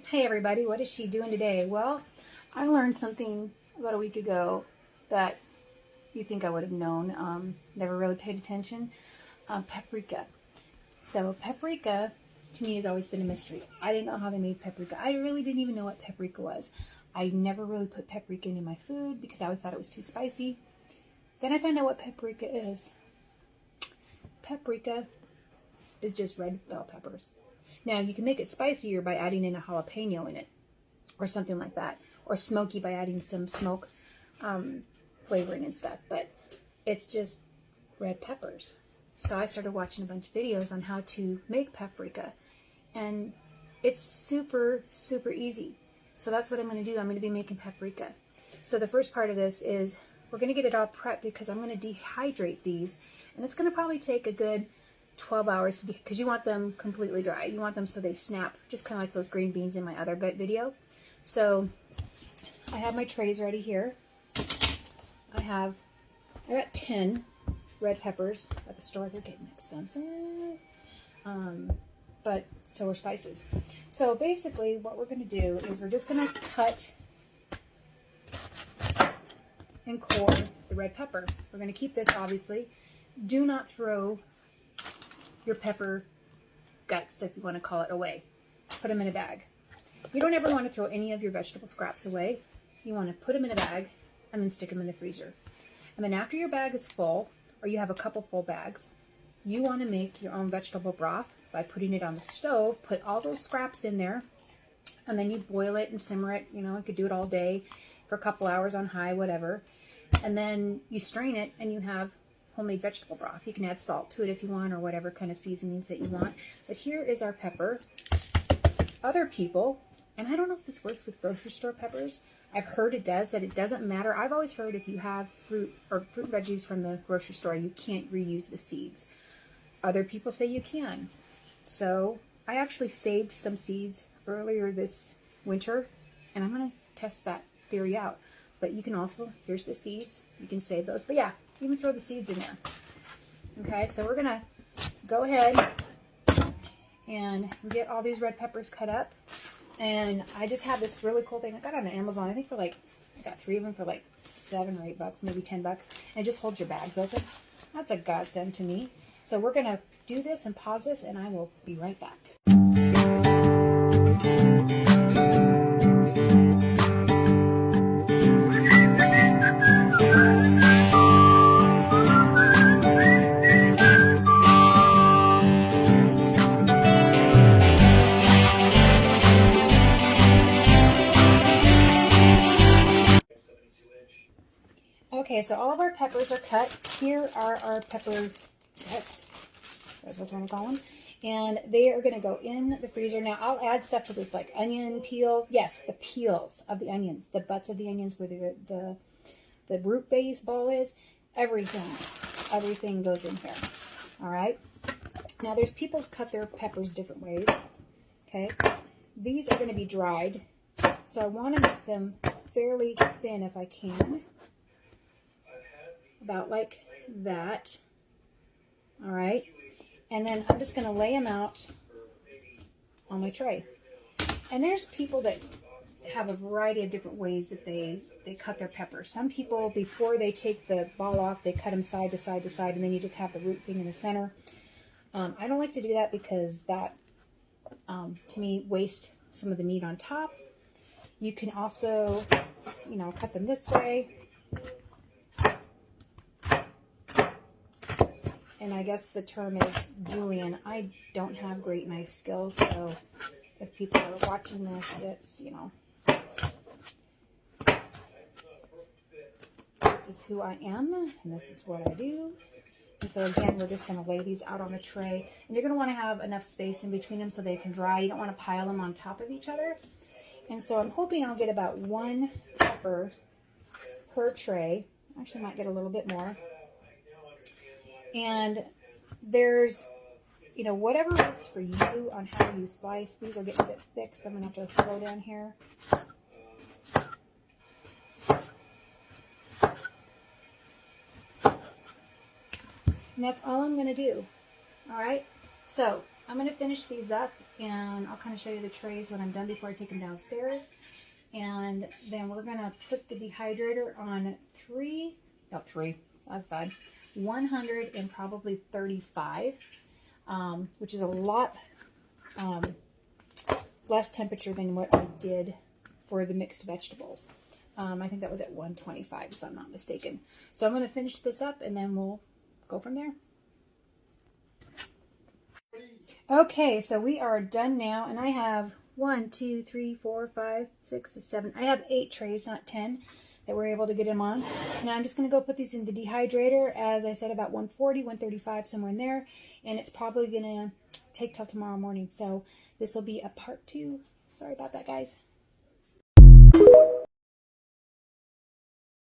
Hey everybody, what is she doing today? Well, I learned something about a week ago that you think I would have known, never really paid attention. Paprika. So paprika to me has always been a mystery. I didn't know how they made paprika. I really didn't even know what paprika was. I never really put paprika in my food because I always thought it was too spicy. Then I found out what paprika is. Paprika is just red bell peppers. Now, you can make it spicier by adding in a jalapeno in it, or something like that, or smoky by adding some smoke flavoring and stuff, but it's just red peppers. So I started watching a bunch of videos on how to make paprika, and it's super, super easy. So that's what I'm going to do. I'm going to be making paprika. So the first part of this is we're going to get it all prepped because I'm going to dehydrate these, and it's going to probably take a good 12 hours because you want them completely dry. You want them so they snap, just kind of like those green beans in my other video. So I have my trays ready here. I got 10 red peppers at the store. They're getting expensive. But so are spices. So basically what we're going to do is we're just going to cut and core the red pepper. We're going to keep this, obviously. Do not throw your pepper guts, if you want to call it, away. Put them in a bag. You don't ever want to throw any of your vegetable scraps away. You want to put them in a bag and then stick them in the freezer. And then after your bag is full, or you have a couple full bags, you want to make your own vegetable broth by putting it on the stove. Put all those scraps in there, and then you boil it and simmer it. You know, you could do it all day for a couple hours on high, whatever. And then you strain it, and you have homemade vegetable broth. You can add salt to it if you want, or whatever kind of seasonings that you want. But here is our pepper. Other people, and I don't know if this works with grocery store peppers. I've heard it does, that it doesn't matter. I've always heard if you have fruit and veggies from the grocery store, you can't reuse the seeds. Other people say you can. So I actually saved some seeds earlier this winter, and I'm going to test that theory out. But you can also, here's the seeds. You can save those. But yeah, you can throw the seeds in there. Okay, so we're going to go ahead and get all these red peppers cut up. And I just have this really cool thing. I got it on Amazon. I think for like, I got 3 of them for like $7 or $8, maybe $10. And it just holds your bags open. That's a godsend to me. So we're going to do this and pause this, and I will be right back. Okay, so all of our peppers are cut. Here are our pepper cuts. That's what we're going to call them. And they are going to go in the freezer. Now, I'll add stuff to this, like onion peels. Yes, the peels of the onions, the butts of the onions where the root base ball is. Everything goes in here. All right? Now, there's people who cut their peppers different ways. Okay? These are going to be dried. So I want to make them fairly thin if I can. About like that. All right. And then I'm just going to lay them out on my tray. And there's people that have a variety of different ways that they cut their peppers. Some people, before they take the ball off, they cut them side to side to side, and then you just have the root thing in the center. I don't like to do that because that, to me, wastes some of the meat on top. You can also, you know, cut them this way. And I guess the term is julienne. I don't have great knife skills, so if people are watching this, it's, you know, this is who I am, and this is what I do. And so again, we're just going to lay these out on a tray. And you're going to want to have enough space in between them so they can dry. You don't want to pile them on top of each other. And so I'm hoping I'll get about 1 pepper per tray. Actually, might get a little bit more. And there's, you know, whatever works for you on how you slice. These are getting a bit thick, so I'm going to have to slow down here. And that's all I'm going to do. All right. So I'm going to finish these up, and I'll kind of show you the trays when I'm done before I take them downstairs. And then we're going to put the dehydrator on 100 and probably 35, which is a lot less temperature than what I did for the mixed vegetables. I think that was at 125 if I'm not mistaken. So I'm going to finish this up and then we'll go from there. Okay, so we are done now, and I have 1, 2, 3, 4, 5, 6, 7. I have 8 trays, not 10, that we're able to get them on. So now I'm just going to go put these in the dehydrator, as I said, about 140, 135, somewhere in there. And it's probably going to take till tomorrow morning. So this will be a part 2. Sorry about that, guys.